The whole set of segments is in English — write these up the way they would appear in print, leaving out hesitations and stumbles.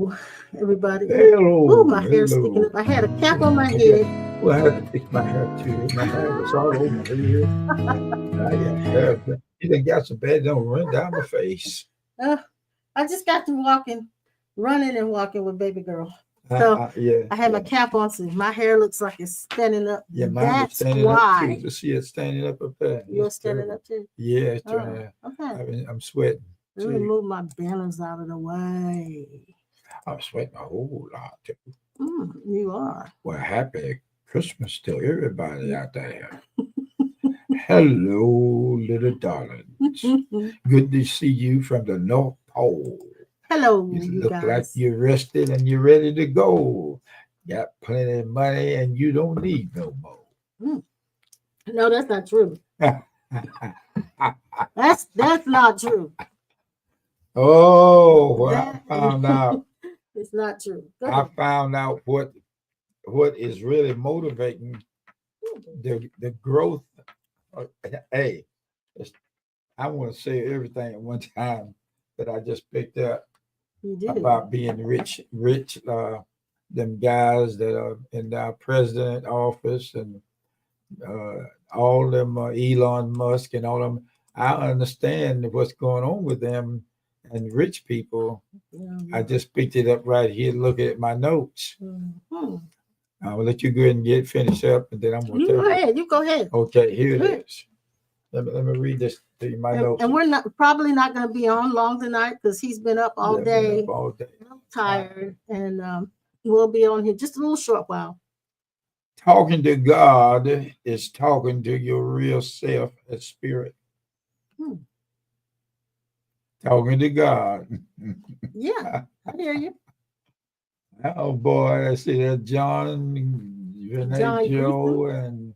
Hello, everybody. Hello, Oh, my hair's sticking hello. up. I had a cap on my head. Well, I had to fix my hair too. My hair was all over my head. I got hair. You done got so bad, it don't run down my face. Uh, I just got to running and walking with baby girl. So Yeah. I had my cap on, so my hair looks like it's standing up. Yeah, mine was That's standing up why too. To see it standing up there. you're It's standing terrible. up too. Yeah, it's Oh, turning. okay. I'm sweating. Let me too. move my balance out of the way. I'm sweating a whole lot too. You are. Well, happy Christmas to everybody out there. Hello, little darlings. Good to see you from the North Pole. Hello, You you look like guys. you're rested and you're ready to go. Got plenty of money and you don't need no more. No, that's not true. That's not true. Oh, well, I found out. It's not true. I found out what is really motivating the growth. Hey, I want to say everything at one time that I just picked up about being rich. Them guys that are in our president office and all them Elon Musk and all them. I understand what's going on with them and rich people. I just picked it up right here. Look at my notes. I'll let you go ahead and finish up, and then I'm going to tell you. You go ahead. Okay, here it is. Let me read this to you, my notes. And we're probably not going to be on long tonight because he's been up all day. I'm tired, and we'll be on here just a little short while. Talking to God is talking to your real self and spirit. Talking to God. Yeah, I hear you. Oh boy, I see that John, Renee, Joe, and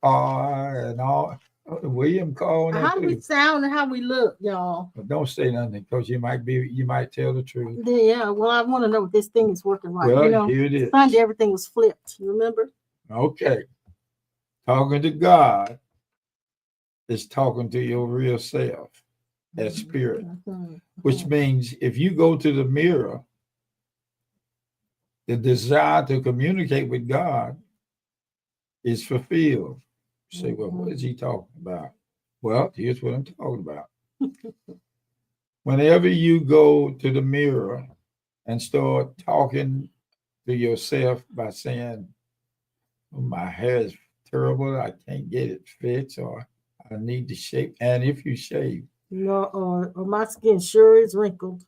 Carr, and all. William Carr. How do we sound and how we look, y'all? But don't say nothing because you might tell the truth. Yeah, well, I want to know if this thing is working right. Well, here it is. Sunday, everything was flipped. You remember? Okay. Talking to God is talking to your real self, that spirit, which means if you go to the mirror, the desire to communicate with God is fulfilled. You say, well, what is he talking about? Well, here's what I'm talking about. Whenever you go to the mirror and start talking to yourself by saying, oh, my hair is terrible, I can't get it fixed, or I need to shave. And if you shave, or my skin sure is wrinkled.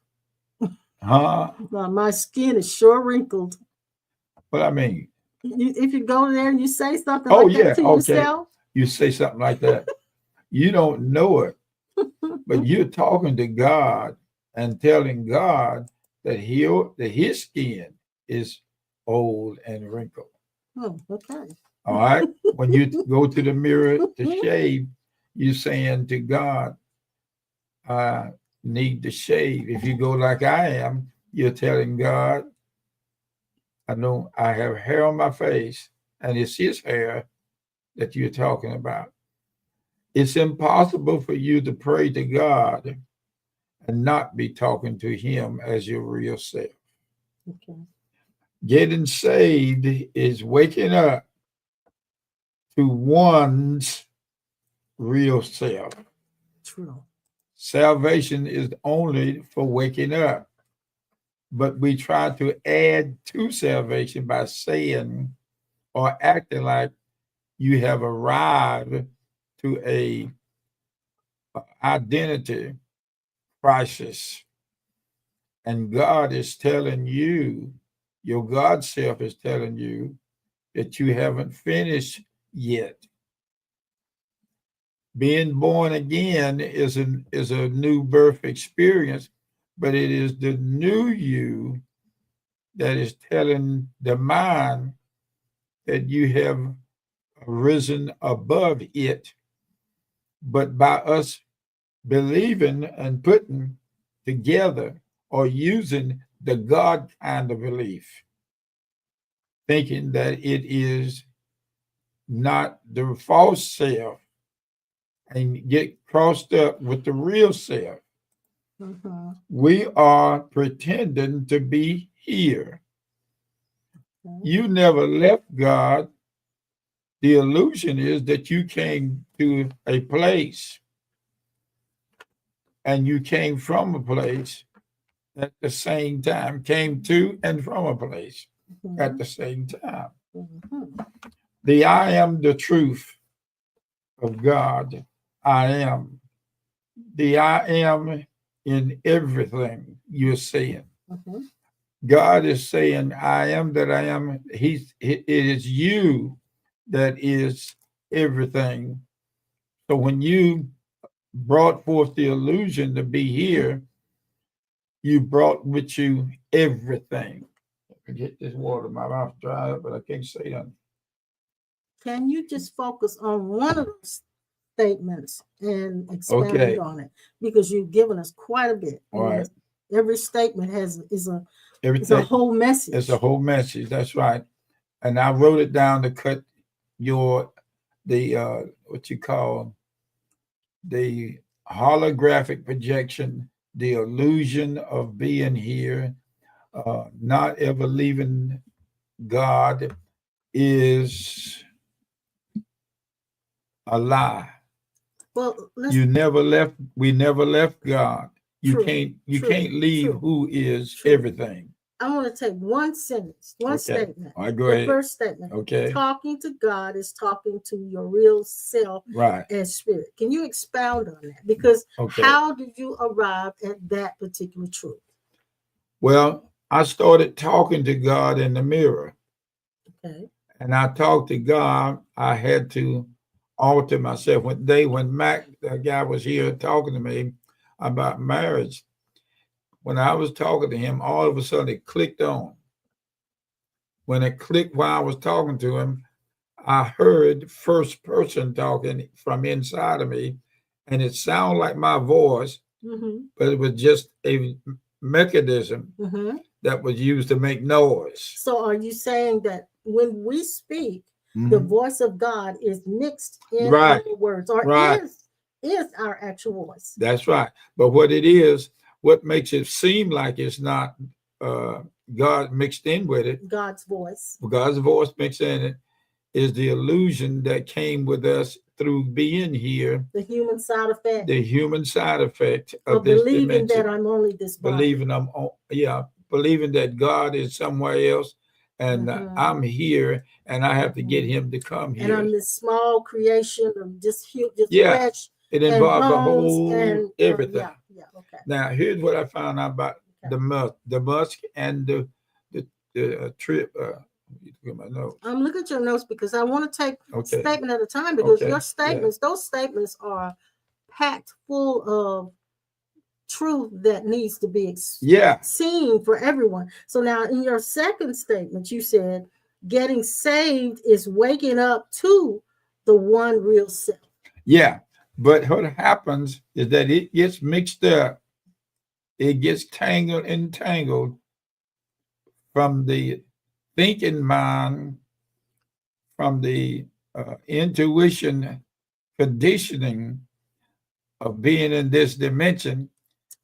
Huh? My skin is sure wrinkled. What I mean? If you go there and you say something like that to yourself. You say something like that. You don't know it, but you're talking to God and telling God that his skin is old and wrinkled. Oh, okay. All right. When you go to the mirror to shave, you're saying to God, I need to shave. If you go like I am, you're telling God, I know I have hair on my face, and it's his hair that you're talking about. It's impossible for you to pray to God and not be talking to him as your real self. Okay. Getting saved is waking up to one's real self. True. Salvation is only for waking up. But we try to add to salvation by saying or acting like you have arrived to a identity crisis. And God is telling you, your God self is telling you that you haven't finished yet. Being born again is a new birth experience, but it is the new you that is telling the mind that you have risen above it. But by us believing and putting together or using the God kind of belief, thinking that it is not the false self and get crossed up with the real self. Mhm. We are pretending to be here. Okay. You never left God. The illusion is that you came to a place and you came from a place at the same time, came to and from a place at the same time. Mhm. The I am the truth of God. I am. The I am in everything you're saying. Mhm. God is saying, I am that I am. It is you that is everything. So when you brought forth the illusion to be here, you brought with you everything. I can get this water, my mouth dry up, but I can't say that. Can you just focus on one of those statements and expound Okay. on it? Because you've given us quite a bit. All right. Every statement is a Everything. whole message. It's a whole message. That's right. And I wrote it down to cut what you call the holographic projection, the illusion of being here, not ever leaving God is a lie. Well, You never left. We never left God. You True, can't. You true, can't leave true, who is true. everything. I want to take one sentence, one Okay. statement. All right, go the ahead. first statement. Okay. Talking to God is talking to your real self Right. and spirit. Can you expound on that? Because Okay. how did you arrive at that particular truth? Well, I started talking to God in the mirror. Okay. And I talked to God. I had to alter myself. When Mac, the guy, was here talking to me about marriage, when I was talking to him, all of a sudden it clicked on. When it clicked while I was talking to him, I heard first person talking from inside of me, and it sounded like my voice, but it was just a mechanism that was used to make noise. So are you saying that when we speak, the voice of God is mixed in Right. our words, or Right. is our actual voice? That's right. But what it is, what makes it seem like it's not God mixed in with it, God's voice. God's voice mixed in it, is the illusion that came with us through being here. The human side effect. The human side effect of this this believing dimension. that I'm only this body. Believing that God is somewhere else, and I'm here, and I have to get Him to come here. And I'm this small creation of just Yeah. flesh. It involves the bones whole and everything. Okay. Now, here's what I found out about the musk and the trip. Look at my notes. I'm looking at your notes because I want to take Okay. statement at a time, because Okay. your statements, those statements are packed full of truth that needs to be seen for everyone. So now in your second statement, you said getting saved is waking up to the one real self. Yeah. But what happens is that it gets mixed up. It gets tangled, entangled from the thinking mind, from the intuition conditioning of being in this dimension,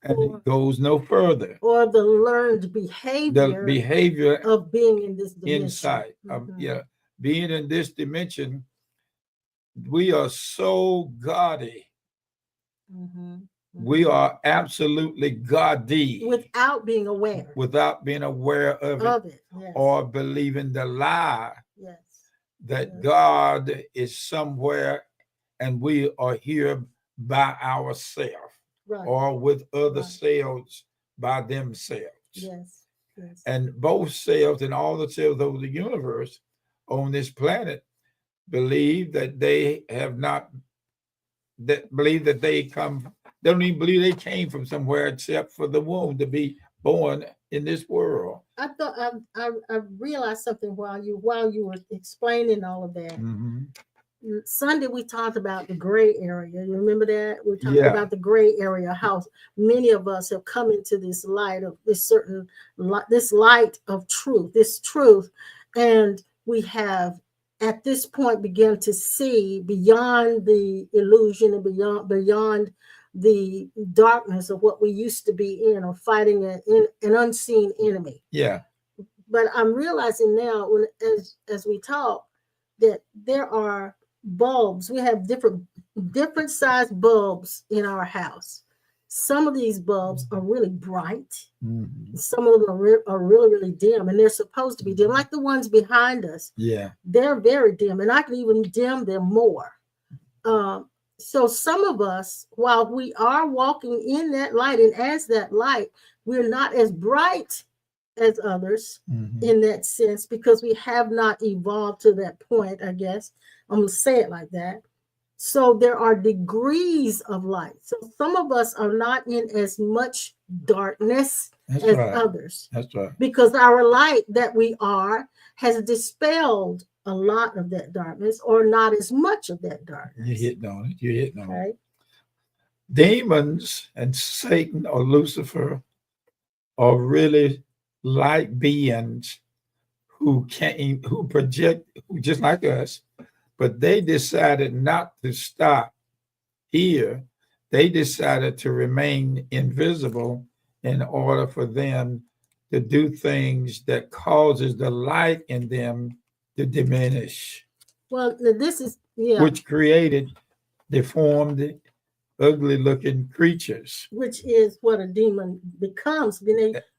and it goes no further. Or the learned behavior, The behavior of being in this dimension. Insight. Being in this dimension, we are so gaudy. We are absolutely gaudy. Without being aware. Without being aware of it. Yes. Or believing the lie that God is somewhere and we are here by ourselves, or with other selves by themselves. Yes. And both selves and all the selves of the universe on this planet believe that they have not, that believe that they come, they don't even believe they came from somewhere except for the womb to be born in this world. I thought I realized something while you were explaining all of that. Sunday we talked about the gray area. You remember that? We talked about the gray area, how many of us have come into this light of this this light of truth, this truth, and we have at this point begun to see beyond the illusion and beyond the darkness of what we used to be in, or fighting an unseen enemy. Yeah. But I'm realizing now, as we talk, that there are bulbs. We have different size bulbs in our house. Some of these bulbs are really bright. Mm-hmm. Some of them are really, really dim, and they're supposed to be dim, like the ones behind us. Yeah. They're very dim, and I can even dim them more. So some of us, while we are walking in that light, and as that light, we're not as bright as others in that sense, because we have not evolved to that point, I guess. I'm going to say it like that. So there are degrees of light. So some of us are not in as much darkness as others. That's right. Because our light that we are has dispelled a lot of that darkness, or not as much of that darkness. You're hitting on it. Demons and Satan or Lucifer are really light beings who project just like us, but they decided not to stop here. They decided to remain invisible in order for them to do things that causes the light in them to diminish. Well, this is which created deformed, ugly-looking creatures. Which is what a demon becomes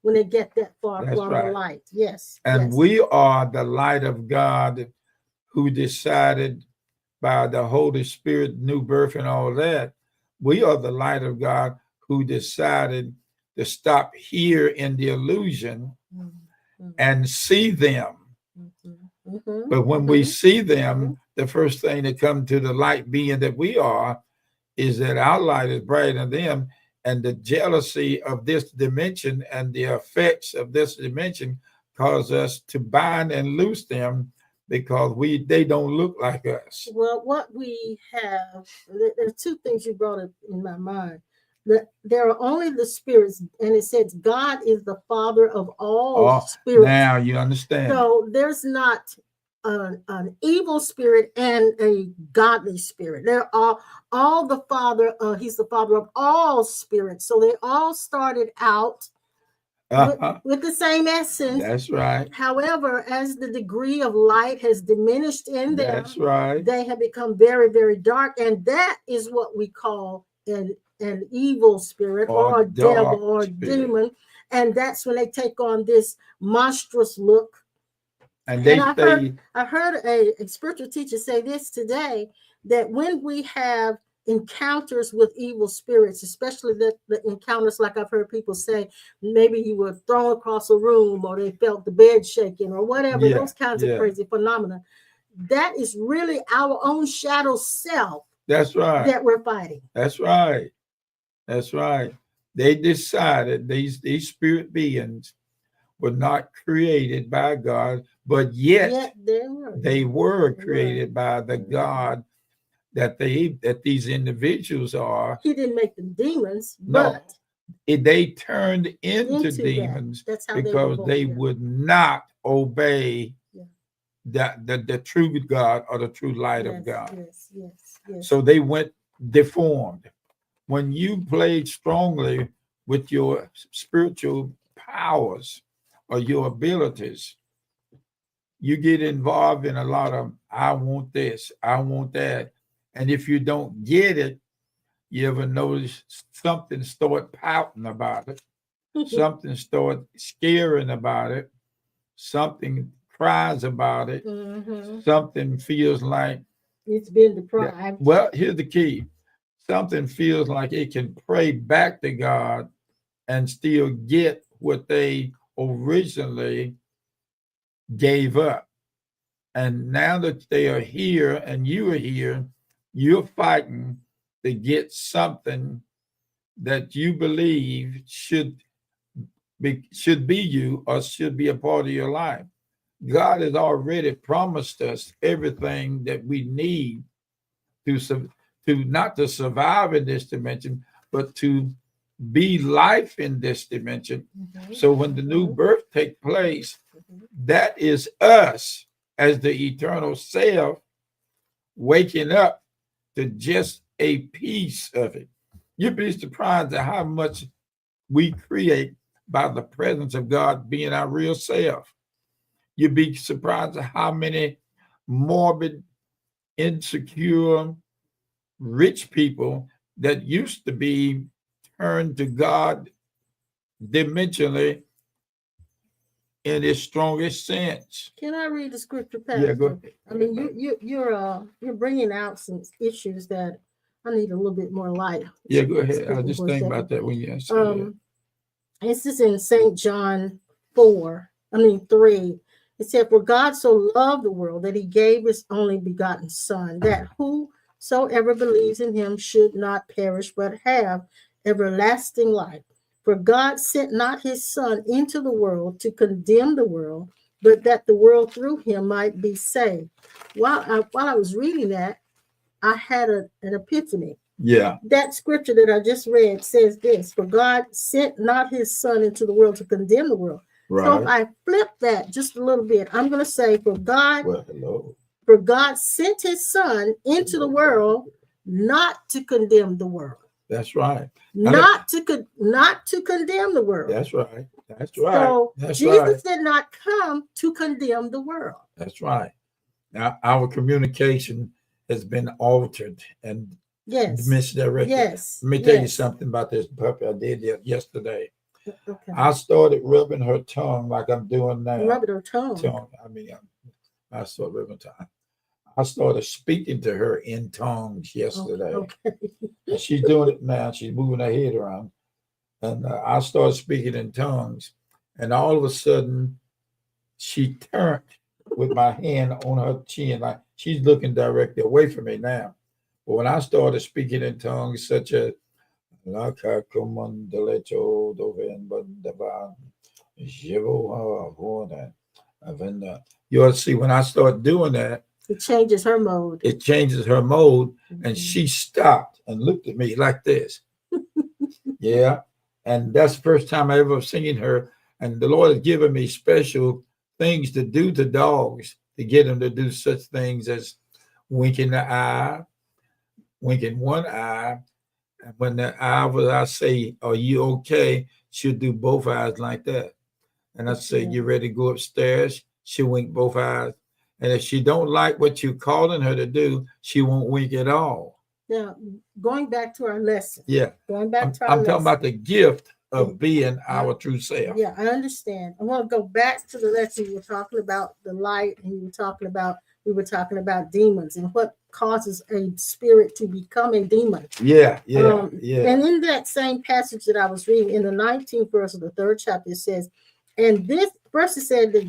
when they get that far from the light. Yes. And we are the light of God, who decided by the Holy Spirit, new birth and all that. We are the light of God who decided to stop here in the illusion and see them. But when we see them, the first thing that comes to the light being that we are is that our light is brighter than them, and the jealousy of this dimension and the effects of this dimension cause us to bind and loose them, because they don't look like us. Well, what we have, there's two things you brought up in my mind. That there are only the spirits, and it says God is the Father of all spirits. Now you understand. So there's not an evil spirit and a godly spirit. They're all the Father. He's the Father of all spirits. So they all started out with the same essence. That's right. However, as the degree of light has diminished in them, that's right, they have become very, very dark, and that is what we call an evil spirit, or a devil, or a demon. And that's when they take on this monstrous look. And I heard a spiritual teacher say this today, that when we have encounters with evil spirits, especially the encounters, like I've heard people say, maybe you were thrown across a room, or they felt the bed shaking, or whatever, those kinds of crazy phenomena, that is really our own shadow self. That's right. That we're fighting. That's right. That's right. They decided these spirit beings were not created by God, but yet they were created by the God that these individuals are. He didn't make them demons, but they turned into demons because they would not obey the true God, or the true light of God. Yes. So they went deformed. When you played strongly with your spiritual powers or your abilities, you get involved in a lot of, I want this, I want that. And if you don't get it, you ever notice something start pouting about it, something start scaring about it, something cries about it, something feels like it's been deprived. Well, here's the key. Something feels like it can pray back to God and still get what they originally gave up. And now that they are here and you are here, you're fighting to get something that you believe should be you, or should be a part of your life. God has already promised us everything that we need to not to survive in this dimension, but to be life in this dimension. So when the new birth takes place, that is us as the eternal self waking up to just a piece of it. You'd be surprised at how much we create by the presence of God being our real self. You'd be surprised at how many morbid, insecure, rich people that used to be turned to God dimensionally in its strongest sense. Can I read the scripture, Pastor? Yeah, go ahead. I mean, you're bringing out some issues that I need a little bit more light. Yeah, go ahead. I just think about that when you say that. This is in St. John 3. It said, "For God so loved the world that he gave his only begotten Son, that whosoever believes in him should not perish but have everlasting life. For God sent not his Son into the world to condemn the world, but that the world through him might be saved." While I was reading that, I had an epiphany. Yeah. That scripture that I just read says this: "For God sent not his Son into the world to condemn the world." Right. So if I flip that just a little bit, I'm going to say, for God sent his Son into the world not to condemn the world. That's right. Not to condemn the world. That's right. That's right. So That's Jesus right. did not come to condemn the world. That's right. Now our communication has been altered and misdirected. Yes. Let me tell you something about this puppy. I did that yesterday. Okay. I started rubbing her tongue like I'm doing now. Rubbing her tongue. I started rubbing her tongue. I started speaking to her in tongues yesterday. Okay. And she's doing it now. She's moving her head around. And I started speaking in tongues. And all of a sudden, she turned with my hand on her chin. Like she's looking directly away from me now. But when I started speaking in tongues, such as you ought to see when I start doing that, it changes her mode. And she stopped and looked at me like this. Yeah. And that's the first time I ever seen her. And the Lord has given me special things to do to dogs to get them to do such things as winking one eye. And when the eye was, I say, "Are you okay?" She'll do both eyes like that. And I say, "You ready to go upstairs?" She'll wink both eyes. And if she don't like what you're calling her to do, she won't wink at all. Now, going back to our lesson. Yeah. I'm talking about the gift of being our true self. Yeah, I understand. I want to go back to the lesson. You were talking about the light, and we were talking about demons and what causes a spirit to become a demon. Yeah. And in that same passage that I was reading, in the 19th verse of the 3rd chapter, it says, and this verse said that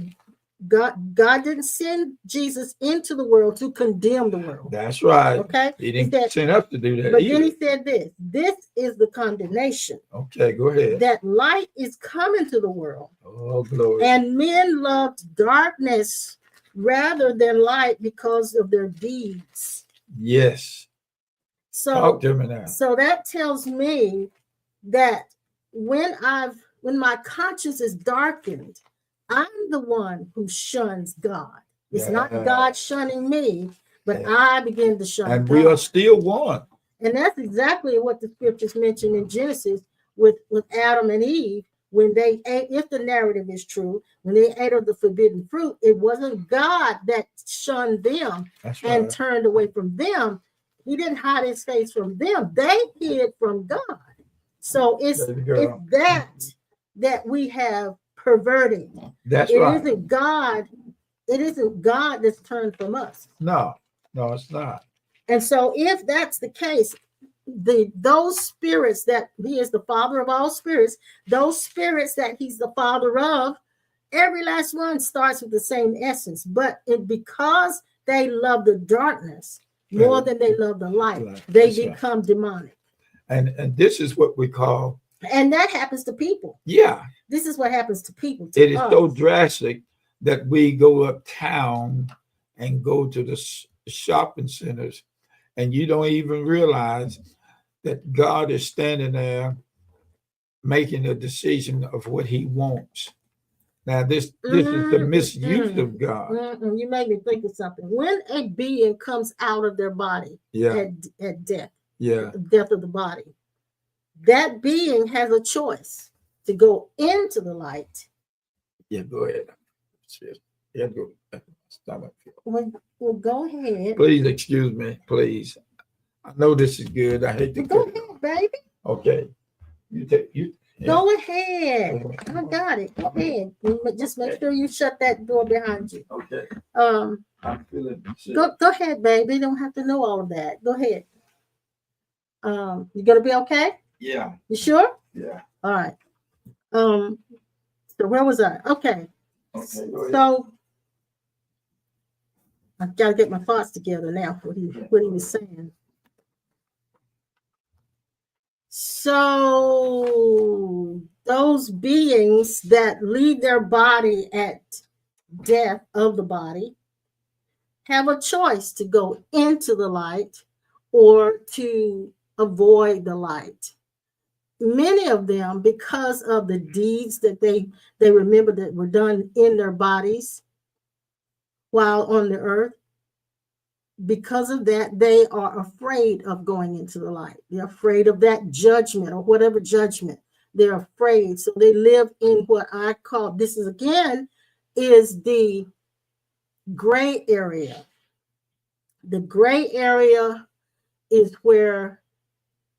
God didn't send Jesus into the world to condemn the world. That's right. Okay. He didn't send us to do that. But then he said this is the condemnation. Okay, go ahead. That light is coming to the world. Oh, glory. And men loved darkness rather than light because of their deeds. Yes. So talk to me now. So that tells me that when my conscience is darkened, I'm the one who shuns God. It's not God shunning me, but I begin to shun and God. We are still one. And that's exactly what the scriptures mention in Genesis with Adam and Eve. When they ate, if the narrative is true, when they ate of the forbidden fruit, it wasn't God that shunned them and turned away from them. He didn't hide his face from them. They hid from God. So it's that we have perverted. That's right. It isn't God that's turned from us. No, it's not. And so if that's the case, those spirits that he is the father of all spirits, those spirits that he's the father of, every last one starts with the same essence. But because they love the darkness more than they love the light, they become demonic. And this is what we call. And that happens to people. Yeah. This is what happens to people. It is so drastic that we go uptown and go to the shopping centers, and you don't even realize that God is standing there making a decision of what he wants. Now, this is the misuse of God. You made me think of something. When a being comes out of their body at death, death of the body, that being has a choice to go into the light. Yeah, go ahead. Yeah, go. Stomach. Well, go ahead. Please excuse me, please. I know this is good. I hate to go ahead, baby. Okay. You take you. Yeah. Go ahead. I got it. Go ahead. Just make sure you shut that door behind you. Okay. I'm feeling sick. Go ahead, baby. You don't have to know all of that. Go ahead. You gonna be okay? Yeah. You sure? Yeah. All right. So where was I? Okay. So I've got to get my thoughts together now. What he was saying. So those beings that leave their body at death of the body have a choice to go into the light or to avoid the light. Many of them, because of the deeds that they remember that were done in their bodies while on the earth, because of that, they are afraid of going into the light. They're afraid of that judgment or whatever judgment. They're afraid. So they live in what I call, this is again, is the gray area. The gray area is where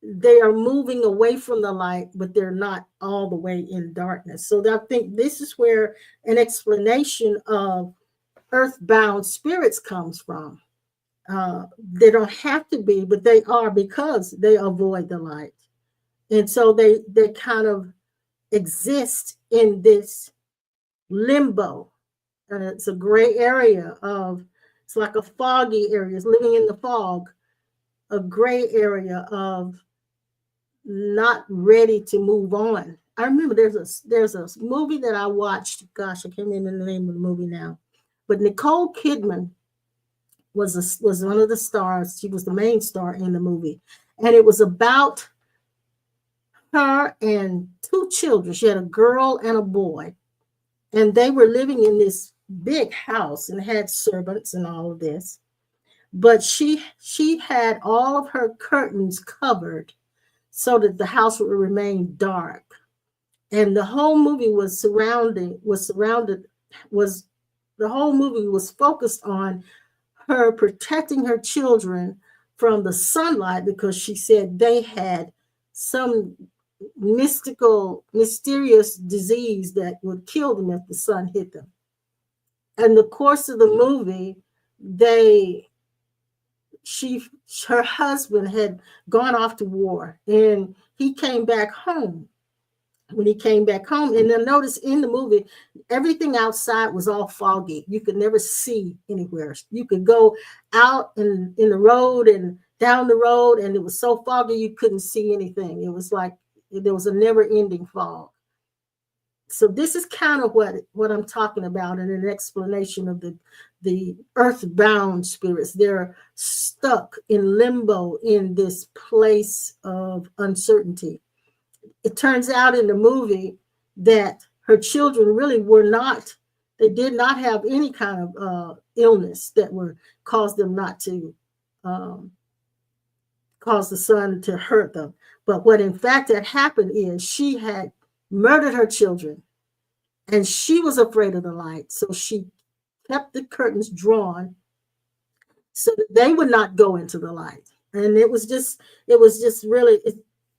they are moving away from the light, but they're not all the way in darkness. So I think this is where an explanation of earthbound spirits comes from. They don't have to be, but they are because they avoid the light. And so they kind of exist in this limbo. It's a gray area of, it's like a foggy area, it's living in the fog, a gray area of not ready to move on. I remember there's a movie that I watched. Gosh, I can't remember the name of the movie now. But Nicole Kidman was one of the stars. She was the main star in the movie. And it was about her and two children. She had a girl and a boy. And they were living in this big house and had servants and all of this. But she had all of her curtains covered so that the house would remain dark. And the whole movie was focused on her protecting her children from the sunlight, because she said they had some mysterious disease that would kill them if the sun hit them. In the course of the movie, her husband had gone off to war, and he came back home. When he came back home, and then notice in the movie, everything outside was all foggy. You could never see anywhere. You could go out in the road and down the road, and it was so foggy you couldn't see anything. It was like there was a never-ending fog. So this is kind of what I'm talking about in an explanation of the earthbound spirits. They're stuck in limbo in this place of uncertainty. It turns out in the movie that her children really they did not have any kind of illness that caused them not to cause the sun to hurt them. But what in fact had happened is she had murdered her children, and she was afraid of the light. So she kept the curtains drawn so that they would not go into the light. And it was just really,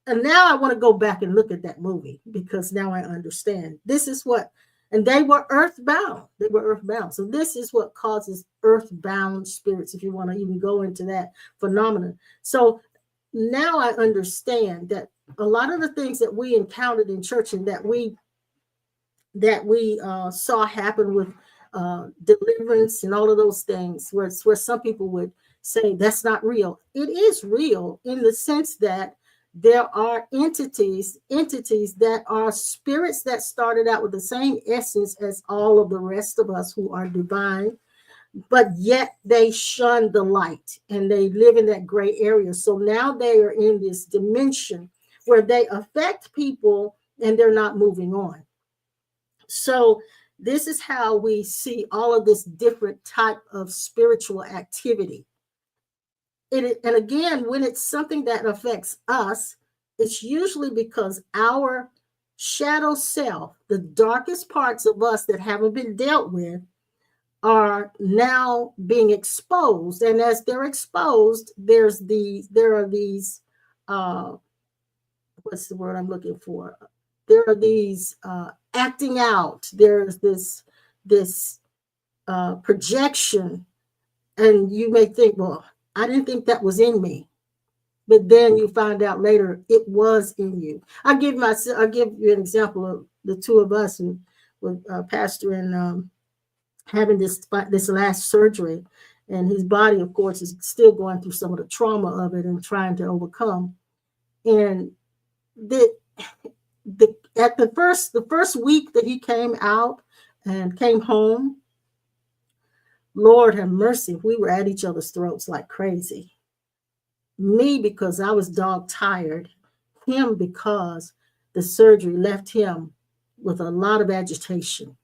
and now I want to go back and look at that movie, because now I understand. This is and they were earthbound. They were earthbound. So this is what causes earthbound spirits, if you want to even go into that phenomenon. So now I understand that a lot of the things that we encountered in church and that we saw happen with deliverance and all of those things, where some people would say that's not real. It is real in the sense that there are entities that are spirits that started out with the same essence as all of the rest of us who are divine, but yet they shun the light and they live in that gray area. So now they are in this dimension where they affect people and they're not moving on. So this is how we see all of this different type of spiritual activity. And again, when it's something that affects us, it's usually because our shadow self, the darkest parts of us that haven't been dealt with, are now being exposed. And as they're exposed, there are these, what's the word I'm looking for? There are these acting out. There's this projection, and you may think, well, I didn't think that was in me, but then you find out later it was in you. I'll give you an example of the two of us who were Pastor and having this last surgery, and his body, of course, is still going through some of the trauma of it and trying to overcome. And at the first week that he came out and came home, Lord have mercy, we were at each other's throats like crazy. Me, because I was dog tired. Him, because the surgery left him with a lot of agitation.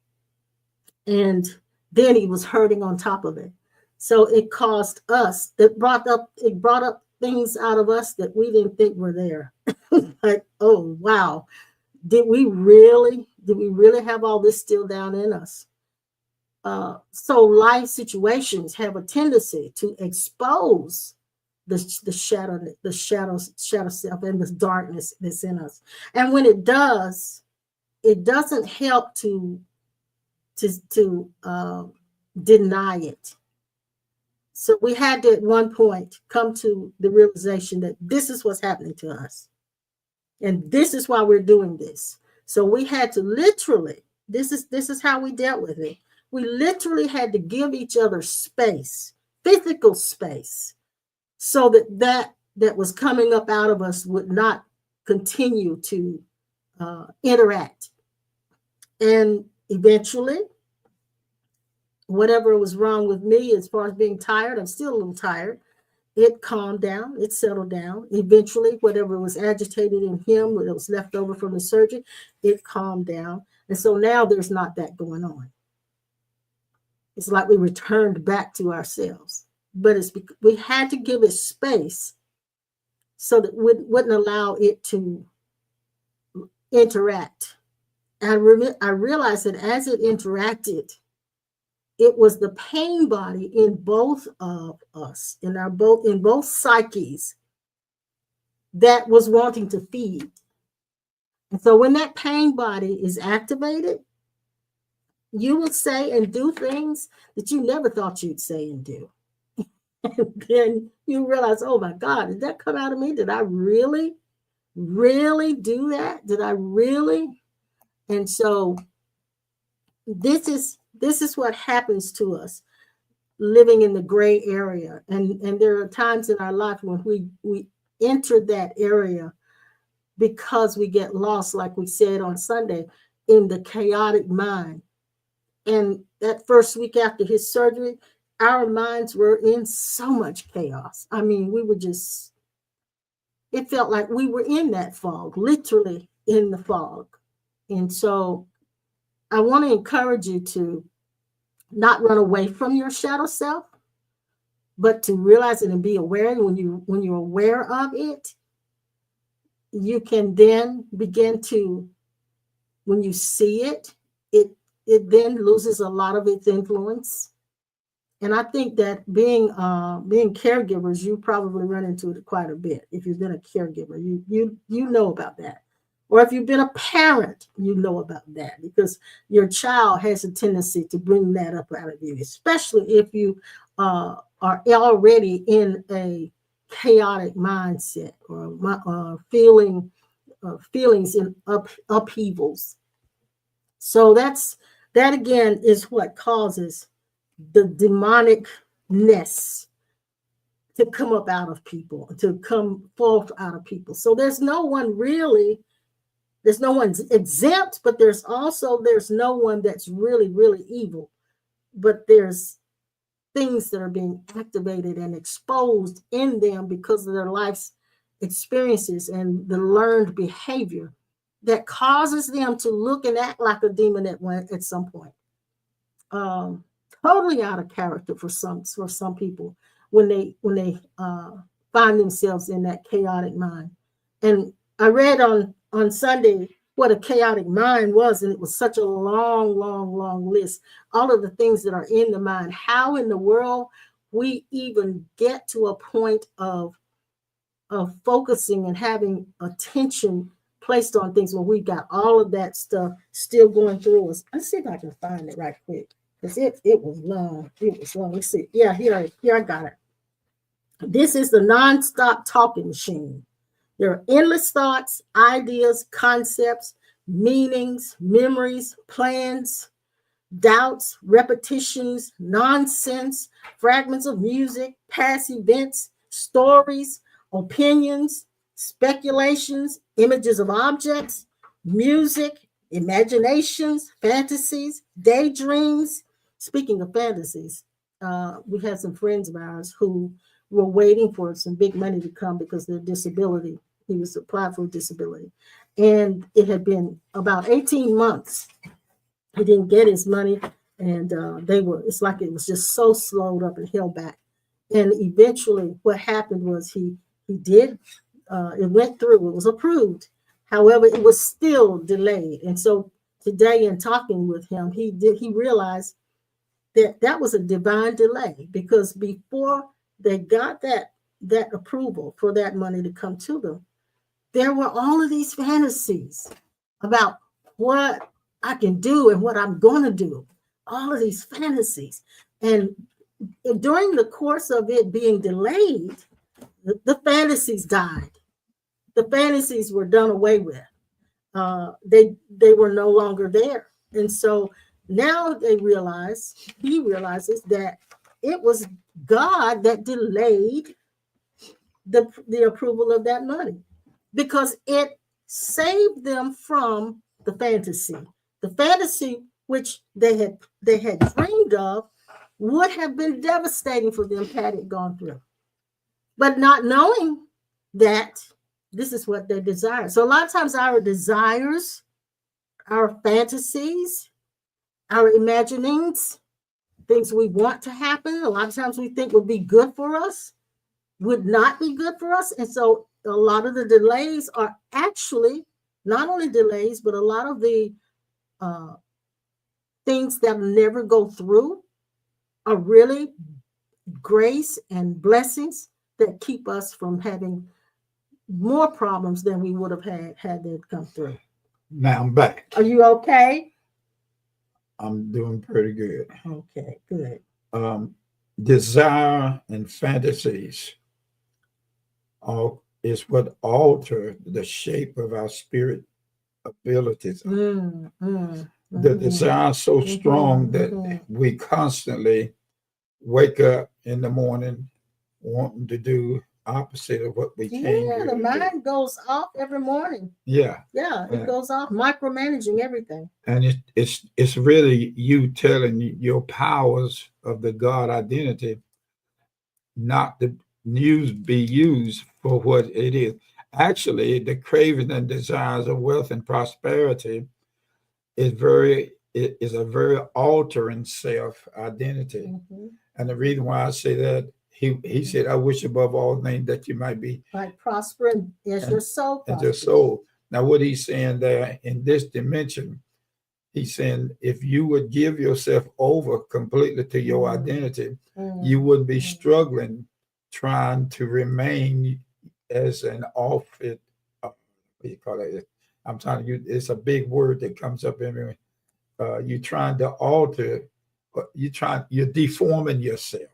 And then he was hurting on top of it. So it caused us, it brought up things out of us that we didn't think were there. Like, oh, wow. Did we really have all this still down in us? So life situations have a tendency to expose the shadow self and this darkness that's in us. And when it does, it doesn't help to deny it. So we had to at one point come to the realization that this is what's happening to us. And this is why we're doing this. So we had to literally, this is how we dealt with it. We literally had to give each other space, physical space, so that was coming up out of us would not continue to interact. And eventually, whatever was wrong with me as far as being tired, I'm still a little tired, it calmed down, it settled down. Eventually, whatever was agitated in him, what was left over from the surgery, it calmed down. And so now there's not that going on. It's like we returned back to ourselves. But it's because we had to give it space so that we wouldn't allow it to interact. I realized that as it interacted, it was the pain body in both of us, in both psyches, that was wanting to feed. And so when that pain body is activated, you will say and do things that you never thought you'd say and do. And then you realize, oh my God, did that come out of me? Did I really, really do that? Did I really? And so this is what happens to us living in the gray area. And there are times in our life when we enter that area because we get lost, like we said on Sunday, in the chaotic mind. And that first week after his surgery, our minds were in so much chaos. I mean, it felt like we were in that fog, literally in the fog. And so I want to encourage you to not run away from your shadow self, but to realize it and be aware. And when you're aware of it, you can then begin to, when you see it, it then loses a lot of its influence. And I think that being caregivers, you probably run into it quite a bit. If you've been a caregiver, you know about that. Or if you've been a parent, you know about that, because your child has a tendency to bring that up out of you, especially if you are already in a chaotic mindset or feelings in upheavals. So that again is what causes the demonicness to come up out of people, to come forth out of people. So there's no one exempt, but there's no one that's really, really evil. But there's things that are being activated and exposed in them because of their life's experiences and the learned behavior that causes them to look and act like a demon at some point. Totally out of character for some people when they find themselves in that chaotic mind. And I read on Sunday what a chaotic mind was, and it was such a long list. All of the things that are in the mind. How in the world we even get to a point of focusing and having attention placed on things when we've got all of that stuff still going through us. Let's see if I can find it right quick. Because it was long. It was long. Let's see. Yeah, here I got it. This is the nonstop talking machine. There are endless thoughts, ideas, concepts, meanings, memories, plans, doubts, repetitions, nonsense, fragments of music, past events, stories, opinions, speculations, images of objects, music, imaginations, fantasies, daydreams. Speaking of fantasies, we had some friends of ours who were waiting for some big money to come because of their disability. He was applied for a disability. And it had been about 18 months. He didn't get his money, and it's like it was just so slowed up and held back. And eventually what happened was he did, it went through, it was approved. However, it was still delayed. And so today in talking with him, he realized that was a divine delay, because before they got that approval for that money to come to them, there were all of these fantasies about what I can do and what I'm going to do. All of these fantasies. And during the course of it being delayed, the fantasies died. The fantasies were done away with. They were no longer there. And so now he realizes that it was God that delayed the approval of that money, because it saved them from the fantasy which they had dreamed of would have been devastating for them had it gone through. But not knowing that this is what they desire. So a lot of times our desires, our fantasies, our imaginings, things we want to happen, a lot of times we think would be good for us, would not be good for us. And so a lot of the delays are actually not only delays, but a lot of the things that never go through are really grace and blessings that keep us from having more problems than we would have had they come through. Now I'm back. Are you okay? I'm doing pretty good. Okay, good. Desire and fantasies is what alter the shape of our spirit abilities. The desire is so strong that we constantly wake up in the morning wanting to do opposite of what we came here the to mind do. goes off every morning. Yeah, it goes off, micromanaging everything. And it's really you telling your powers of the God identity not to be used for what it is. Actually, the craving and desires of wealth and prosperity is a very altering self-identity. And the reason why I say that, he said, I wish above all things that you might be like prospering as your soul prospers. As your soul. Now, what he's saying there in this dimension, he's saying if you would give yourself over completely to your identity, you would be struggling trying to remain as an outfit. What do you call it? I'm telling you, it's a big word that comes up everywhere. You're trying to alter, you're deforming yourself.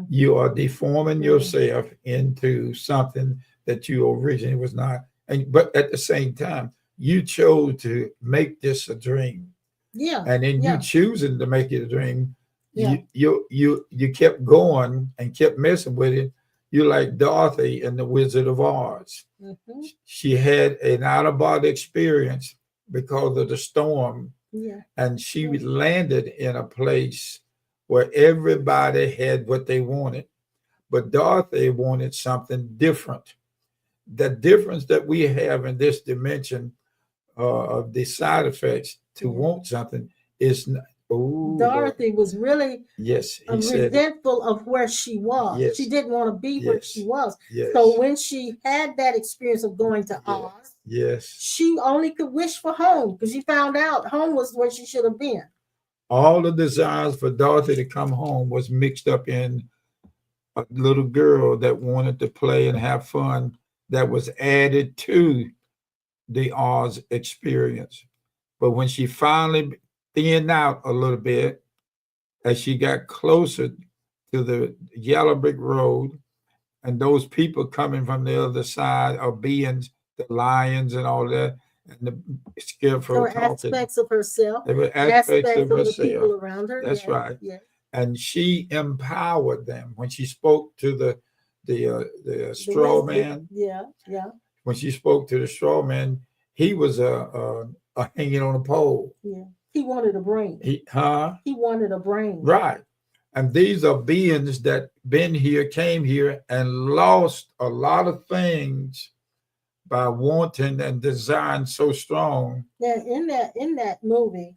You are deforming yourself into something that you originally was not. But at the same time, you chose to make this a dream. Yeah. And then you choosing to make it a dream. Yeah. You kept going and kept messing with it. You're like Dorothy in the Wizard of Oz. She had an out-of-body experience because of the storm. Yeah. And she landed in a place where everybody had what they wanted. But Dorothy wanted something different. The difference that we have in this dimension of the side effects to want something is, Dorothy was really yes, he said resentful of where she was. yes, She didn't want to be where she was. yes. So when she had that experience of going to Oz, yes, she only could wish for home because she found out home was where she should have been. All the desires for Dorothy to come home was mixed up in a little girl that wanted to play and have fun that was added to the Oz experience. But when she finally thinned out a little bit, as she got closer to the yellow brick road, and those people coming from the other side are beings, the lions and all that, and the scarecrow There were talking. aspects of herself, There were aspects of the herself. people around her. That's yes, right. Yes. And she empowered them when she spoke to the straw man. Yeah. When she spoke to the straw man, he was a hanging on a pole. Yeah. He wanted a brain. He wanted a brain. Right. And these are beings that came here and lost a lot of things by wanting and desiring so strong. Yeah, in that movie,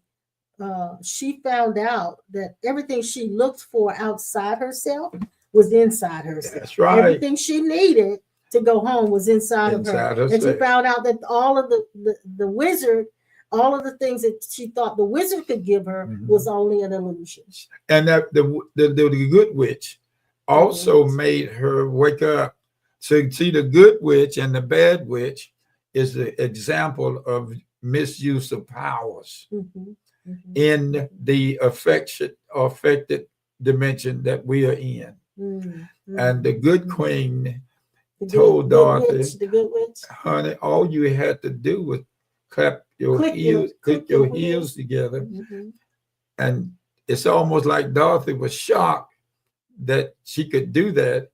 she found out that everything she looked for outside herself was inside herself. That's right. Everything she needed to go home was inside of her. And she found out that all of the wizard, all of the things that she thought the wizard could give her was only an illusion. And that the good witch also made her wake up. So see, the good witch and the bad witch is the example of misuse of powers in the affected dimension that we are in. And the good queen told Dorothy, the good witch, honey, all you had to do was click your heels together. And it's almost like Dorothy was shocked that she could do that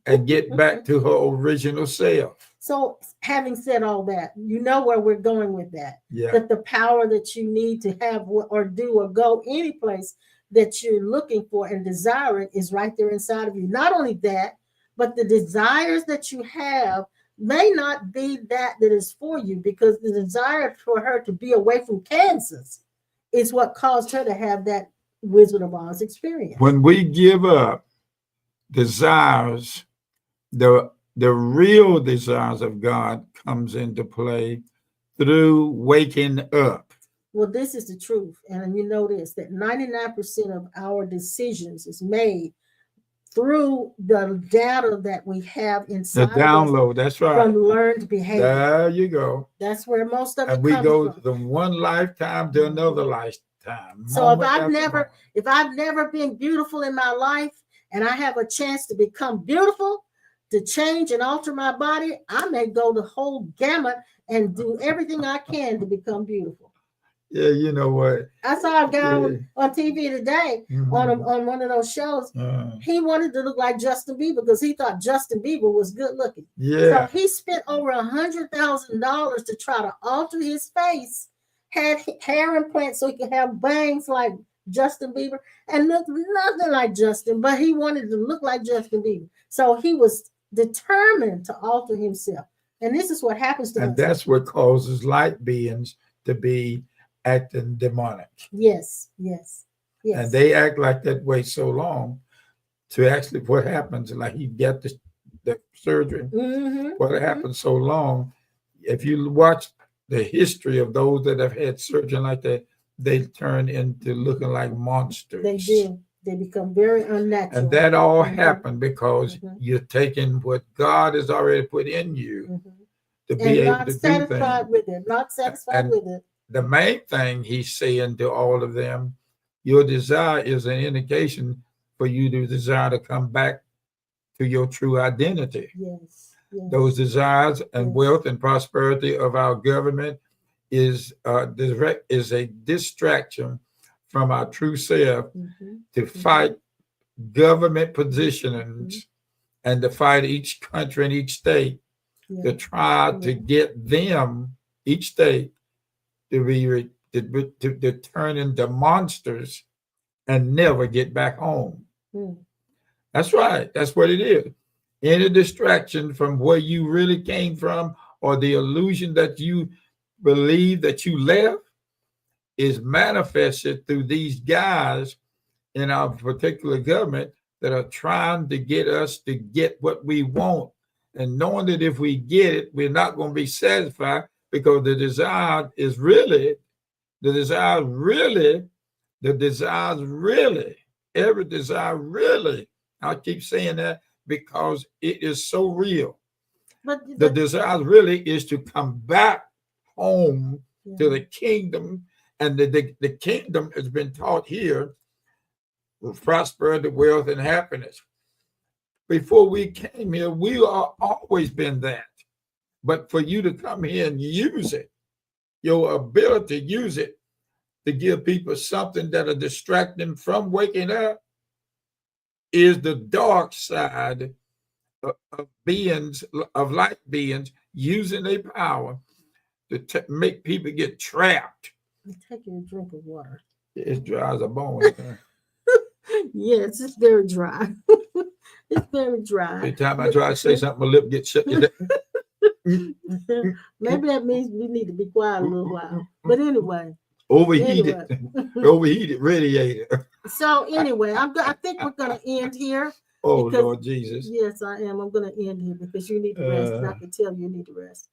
and get back to her original self. So having said all that, you know where we're going with that. Yeah. That the power that you need to have or do or go any place that you're looking for and desiring is right there inside of you. Not only that, but the desires that you have may not be that is for you, because the desire for her to be away from Kansas is what caused her to have that Wizard of Oz experience. When we give up desires, the real desires of God comes into play through waking up. Well, this is the truth. And you know this, that 99% of our decisions is made through the data that we have inside. The download, that's right. From learned behavior. There you go. That's where most of it comes from. And we go from one lifetime to another lifetime. So if I've never been beautiful in my life and I have a chance to become beautiful, to change and alter my body, I may go the whole gamut and do everything I can to become beautiful. Yeah, you know what? I saw a guy on TV today on one of those shows. He wanted to look like Justin Bieber because he thought Justin Bieber was good looking. Yeah. So he spent over $100,000 to try to alter his face, had hair implants so he could have bangs like Justin Bieber, and looked nothing like Justin, but he wanted to look like Justin Bieber. So he was determined to alter himself. And this is what happens to us. And that's what causes light beings to be acting demonic. Yes. And they act like that way so long to actually what happens, like he got the surgery. What happens so long, if you watch the history of those that have had surgery like that, they turn into looking like monsters. They do. They become very unnatural. And that all happened because you're taking what God has already put in you to be able to do things. Not satisfied with it. The main thing he's saying to all of them, your desire is an indication for you to desire to come back to your true identity. Yes. Those desires and wealth and prosperity of our government is a distraction from our true self to fight government positionings and to fight each country and each state to try to get them, each state, to turn into monsters and never get back home. That's right. That's what it is. Any distraction from where you really came from or the illusion that you believe that you left is manifested through these guys in our particular government that are trying to get us to get what we want, and knowing that if we get it, we're not going to be satisfied, because the desire really, every desire really, I keep saying that because it is so real. But the desire really is to come back home to the kingdom, and the kingdom has been taught here with prosperity, wealth, and happiness. Before we came here, we are always been that. But for you to come here and use it, your ability to use it to give people something that'll distract them from waking up, is the dark side of beings, of light beings, using their power to make people get trapped. Take a drink of water. It's dry as a bone. Yes, it's very dry. It's very dry. Every time I try to say something, my lip gets shut. Maybe that means we need to be quiet a little while. But anyway. Overheated radiator. So anyway, I think we're going to end here. Oh, Lord Jesus. Yes, I am. I'm going to end here because you need to rest. And I can tell you need to rest.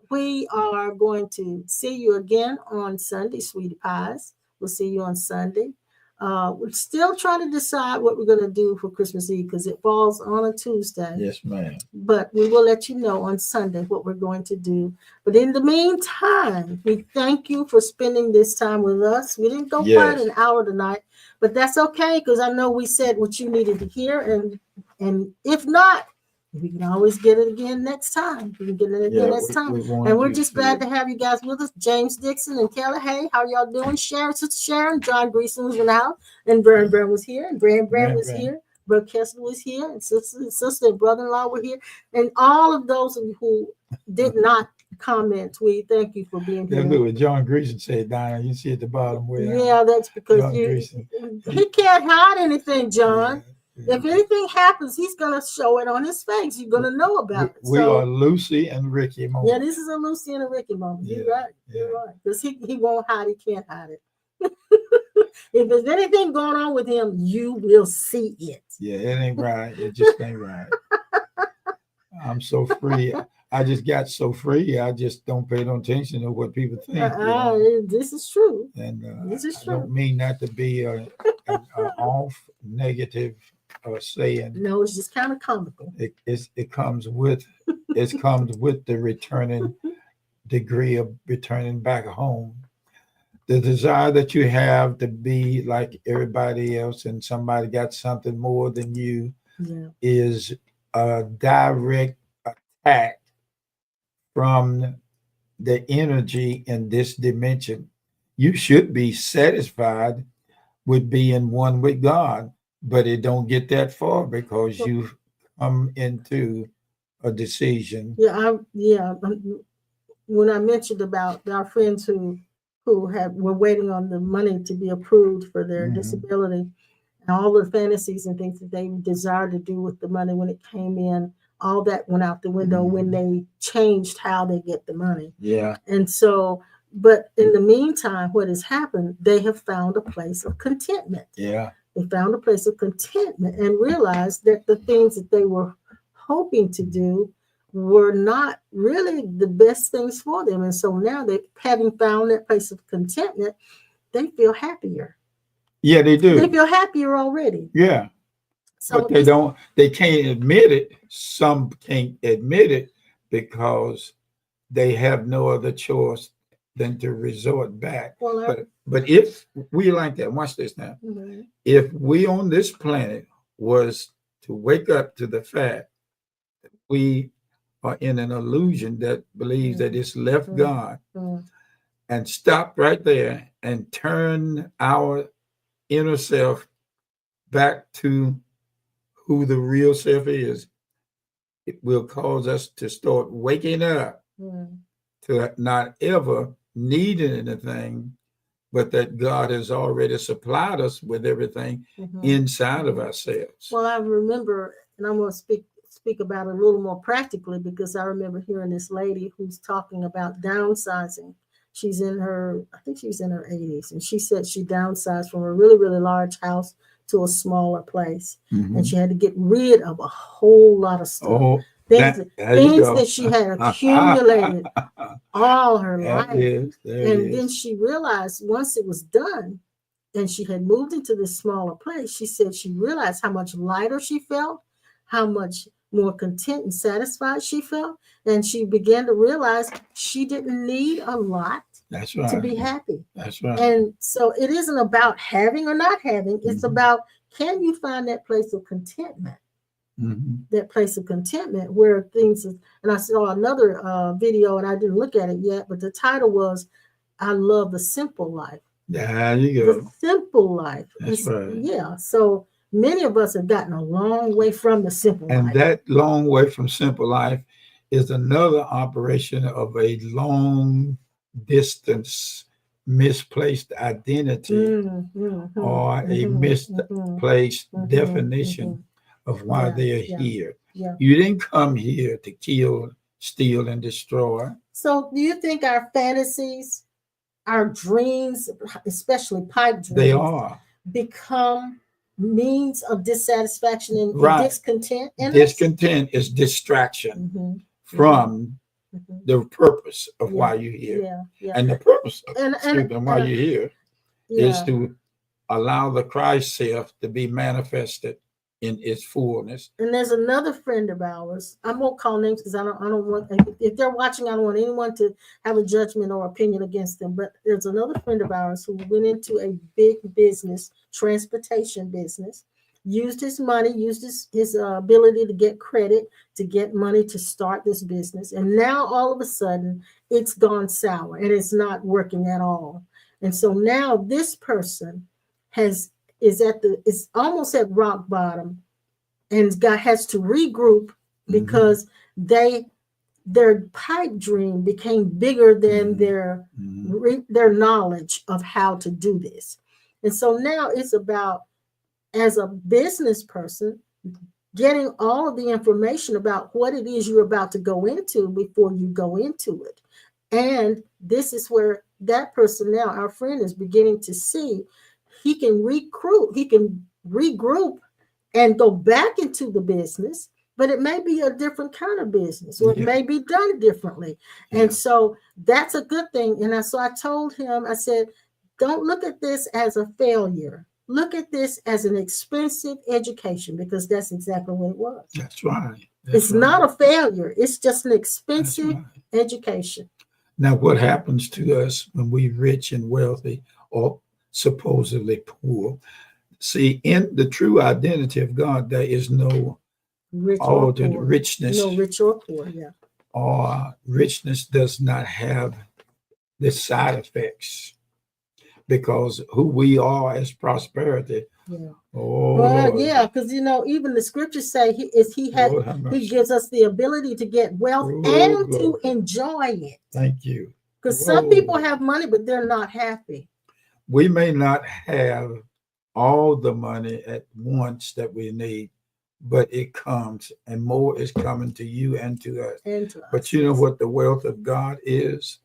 We are going to see you again on Sunday, Sweetie Pies. We'll see you on Sunday. We're still trying to decide what we're going to do for Christmas Eve because it falls on a Tuesday. Yes, ma'am. But we will let you know on Sunday what we're going to do. But in the meantime, we thank you for spending this time with us. We didn't go quite an hour tonight, but that's okay because I know we said what you needed to hear. And if not, we can always get it again next time. We can get it again next time. And we're just glad to have you guys with us. James Dixon and Kelly, hey, how y'all doing? Sister Sharon, John Greason was in the house, and Brand was here, and Brand was here. Brother Kessler was here, and sister and brother-in-law were here. And all of those of you who did not comment, we thank you for being here. Look what John Greason said, Diana. You see at the bottom where that's because he can't hide anything, John. If anything happens, he's going to show it on his face. You're going to know about it. We are Lucy and Ricky moment. Yeah, this is a Lucy and a Ricky moment. You're right. You're right. Because he won't hide. He can't hide it. If there's anything going on with him, you will see it. Yeah, it ain't right. It just ain't right. I'm so free. I just got so free. I just don't pay no attention to what people think. This is true. And this is true. I don't mean not to be an off negative saying. No, it's just kind of comical. It comes with the returning degree of returning back home. The desire that you have to be like everybody else and somebody got something more than you is a direct attack from the energy in this dimension. You should be satisfied with being one with God, but it don't get that far because you come into a decision. When I mentioned about our friends who were waiting on the money to be approved for their disability, and all the fantasies and things that they desired to do with the money when it came in, all that went out the window when they changed how they get the money. Yeah. And so, but in the meantime, what has happened, they have found a place of contentment. Yeah. They found a place of contentment and realized that the things that they were hoping to do were not really the best things for them. And so now they, having found that place of contentment, they feel happier. Yeah, they do. They feel happier already. Yeah. So but they can't admit it. Some can't admit it because they have no other choice than to resort back. Well, but if we like that, watch this now. If we on this planet was to wake up to the fact that we are in an illusion that believes that it's left God and stop right there and turn our inner self back to who the real self is, it will cause us to start waking up to not ever needing anything, but that God has already supplied us with everything inside of ourselves. Well, I remember, and I'm going to speak about it a little more practically because I remember hearing this lady who's talking about downsizing. She's in her, I think she's in her 80s. And she said she downsized from a really, really large house to a smaller place. And she had to get rid of a whole lot of stuff. Oh, things that she had accumulated all her life. And then she realized once it was done and she had moved into this smaller place, she said she realized how much lighter she felt, how much more content and satisfied she felt. And she began to realize she didn't need a lot to be happy. That's right. And so it isn't about having or not having. It's about, can you find that place of contentment? That place of contentment where things, and I saw another video and I didn't look at it yet, but the title was, I love the simple life. There you go. The simple life. That's right. Yeah. So many of us have gotten a long way from the simple life. And that long way from simple life is another operation of a long distance misplaced identity or a misplaced definition of why they are here. You didn't come here to kill, steal, and destroy. So do you think our fantasies, our dreams, especially pipe dreams, they are become means of dissatisfaction and discontent? Discontent is distraction from the purpose of why you're here. And the purpose of why you're here is to allow the Christ self to be manifested in its fullness. And there's another friend of ours. I won't call names because I don't want, if they're watching, I don't want anyone to have a judgment or opinion against them. But there's another friend of ours who went into a big business, transportation business, used his money, used his ability to get credit, to get money to start this business. And now all of a sudden it's gone sour and it's not working at all. And so now this person is almost at rock bottom and has to regroup because their pipe dream became bigger than their knowledge of how to do this. And so now it's about, as a business person, getting all of the information about what it is you're about to go into before you go into it. And this is where that person now, our friend, is beginning to see he can regroup and go back into the business, but it may be a different kind of business, or it may be done differently. And so that's a good thing. And so I told him, I said, don't look at this as a failure. Look at this as an expensive education, because that's exactly what it was. That's right. It's not a failure. It's just an expensive education. Now, what happens to us when we're rich and wealthy or supposedly poor? See, in the true identity of God, there is no richness. No rich or poor, Or richness does not have the side effects, because who we are as prosperity. Because even the scriptures say he gives us the ability to get wealth and to enjoy it. Thank you. Because some people have money, but they're not happy. We may not have all the money at once that we need, but it comes, and more is coming to you and to us. But you know what the wealth of God is?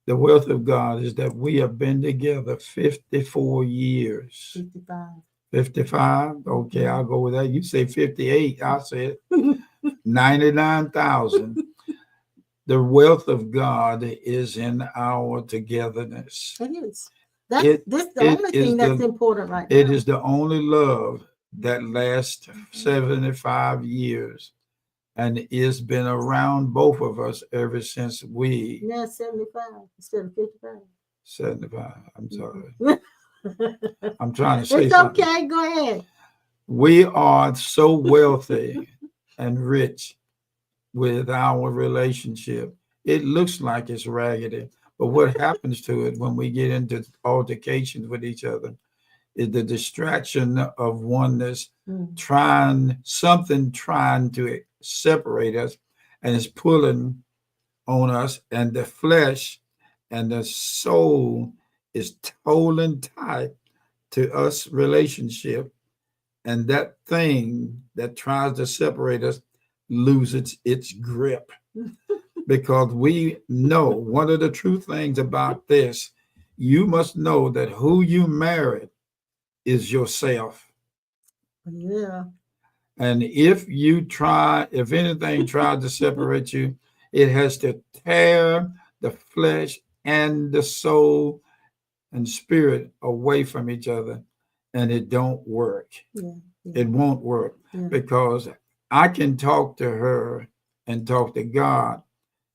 The wealth of God is that we have been together 54 years. 55? Okay, I'll go with that. You say 58, I'll say it. 99,000. The wealth of God is in our togetherness. It is. That's the only thing that's important right now. It is the only love that lasts 75 years. And it's been around both of us ever since we... 75 instead of 55. 75. I'm sorry. I'm trying to say it's something. Okay, go ahead. We are so wealthy and rich with our relationship. It looks like it's raggedy, but what happens to it when we get into altercations with each other is the distraction of oneness, trying to separate us, and it's pulling on us, and the flesh and the soul is holding tight to us relationship, and that thing that tries to separate us loses its grip. because we know one of the true things about this, you must know that who you married is yourself. Yeah. And if anything tries to separate you, it has to tear the flesh and the soul and spirit away from each other, and it don't work. Yeah. It won't work because I can talk to her and talk to God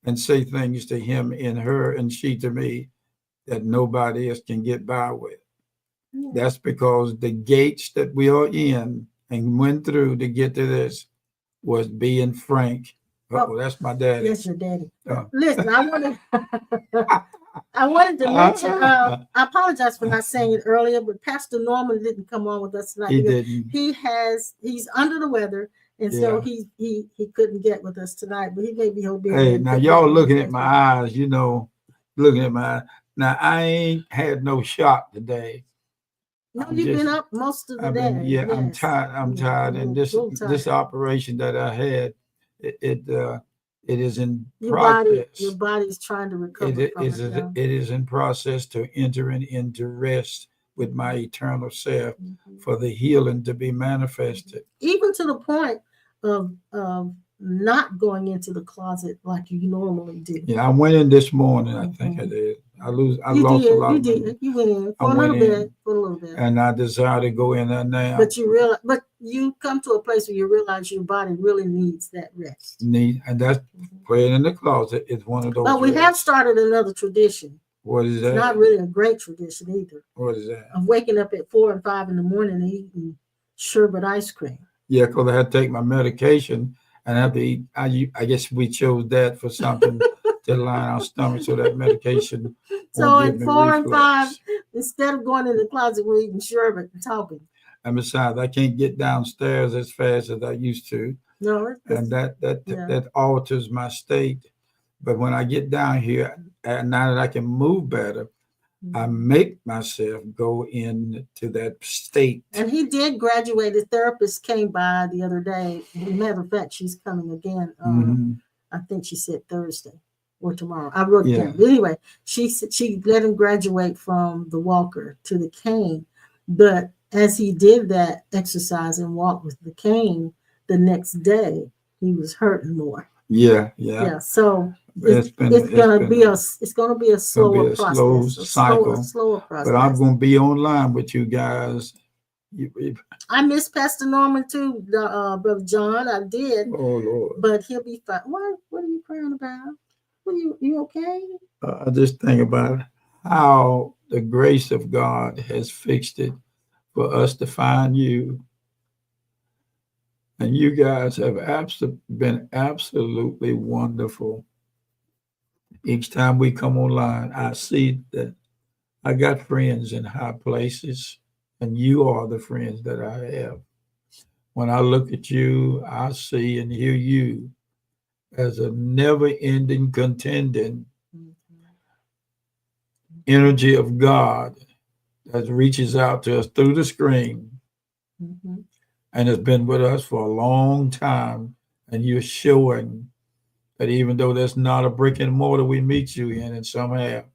and say things to him in her and she to me that nobody else can get by with. Yeah. That's because the gates that we are in and went through to get to this was being frank. Oh, that's my daddy. Yes, your daddy. Listen, I wanted to mention, I apologize for not saying it earlier, but Pastor Norman didn't come on with us tonight. He didn't. He's under the weather, and so he couldn't get with us tonight, but he'll be. Hey, now y'all looking at my eyes, looking at my eyes. Now I ain't had no shot today. No, you've been up most of the day. Yeah, yes. I'm tired. And this operation that I had, it is in process. Your body's trying to recover from it. It is in process to entering into rest with my eternal self for the healing to be manifested. Even to the point of not going into the closet like you normally do. Yeah, I went in this morning. I think I did. I lost a lot. You did. You went in for a little bit. And I desire to go in there now. But you come to a place where you realize your body really needs that rest. And that's praying in the closet is one of those. But we have started another tradition. What is that? It's not really a great tradition either. What is that? Of waking up at 4 and 5 in the morning and eating sherbet ice cream. Yeah, because I had to take my medication and I have to eat. I guess we chose that for something to line our stomach so that medication. So at 4 and 5, instead of going in the closet, we're eating sherbet and talking. And besides, I can't get downstairs as fast as I used to. No, and that alters my state. But when I get down here, now that I can move better, I make myself go into that state. And he did graduate. The therapist came by the other day. As a matter of fact, she's coming again. I think she said Thursday or tomorrow. I wrote it down. But anyway, she said she let him graduate from the walker to the cane. But as he did that exercise and walk with the cane, the next day he was hurting more. Yeah. So it's gonna be a slower process, slow cycle, a slower process. But I'm gonna be online with you guys. I miss Pastor Norman too, Brother John. I did. Oh Lord! But he'll be fine. What are you praying about? You okay? I just think about how the grace of God has fixed it for us to find you. And you guys have been absolutely wonderful. Each time we come online, I see that I got friends in high places, and you are the friends that I have. When I look at you, I see and hear you as a never-ending, contending energy of God that reaches out to us through the screen. And has been with us for a long time. And you're showing that even though there's not a brick and mortar we meet you in, and some have,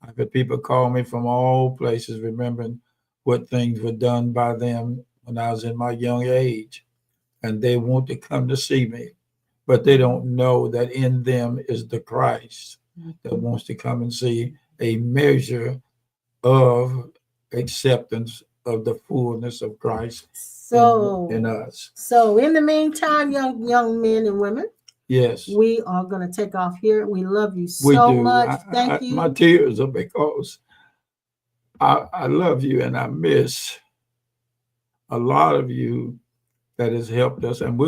I've had people call me from all places, remembering what things were done by them when I was in my young age. And they want to come to see me, but they don't know that in them is the Christ that wants to come and see a measure of acceptance of the fullness of Christ. In us. So in the meantime, young men and women, yes, we are going to take off here. We love you so much. Thank you. My tears are because I love you and I miss a lot of you that has helped us, and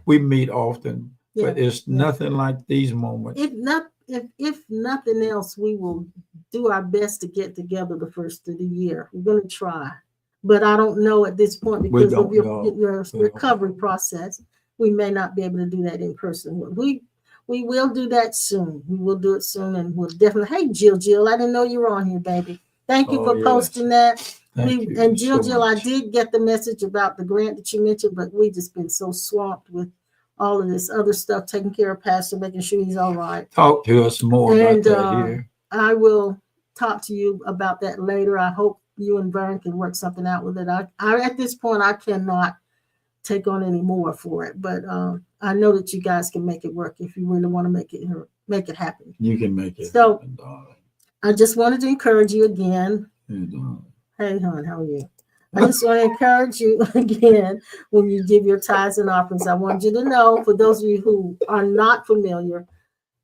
we meet often, but it's nothing like these moments. If nothing else, we will do our best to get together the first of the year. We're going to try. But I don't know at this point because of your recovery process. We may not be able to do that in person. We will do that soon. We will do it soon, and we'll definitely. Hey, Jill, I didn't know you were on here, baby. Thank you for posting that. Thank you. Jill, I did get the message about the grant that you mentioned, but we've just been so swamped with all of this other stuff, taking care of Pastor, making sure he's all right. Talk to us more And about that here. I will talk to you about that later. I hope you and Vern can work something out with it. I at this point, I cannot take on any more for it, but I know that you guys can make it work if you really want to make it happen. You can make it so happen, darling. I just wanted to encourage you again. Hey, hon, how are you? I just want to encourage you again when you give your tithes and offerings. I want you to know, for those of you who are not familiar,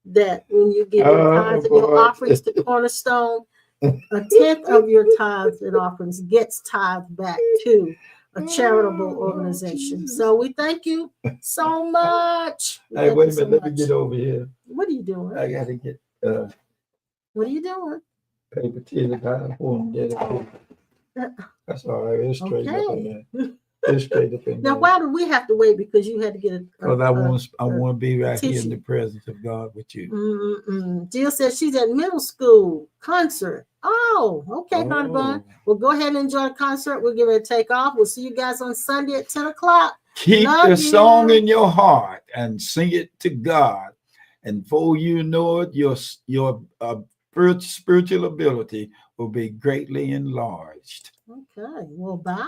that when you give your tithes and your offerings to Cornerstone, 1/10 of your tithes and offerings gets tithed back to a charitable organization. So we thank you so much. Hey, wait a minute. Let me get over here. What are you doing? I got to get what are you doing? Paper tissue. I want to get it. That's all right. It's straight up in there. It's straight up in there. Now, why do we have to wait? Because you had to get it. Because I want to be right here in the presence of God with you. Jill says she's at middle school concert. Oh, okay, Honey Bun. Well, go ahead and enjoy the concert. We'll get ready to take off. We'll see you guys on Sunday at 10 o'clock. Keep the song in your heart and sing it to God. And before you know it, your spiritual ability will be greatly enlarged. Okay, well, bye.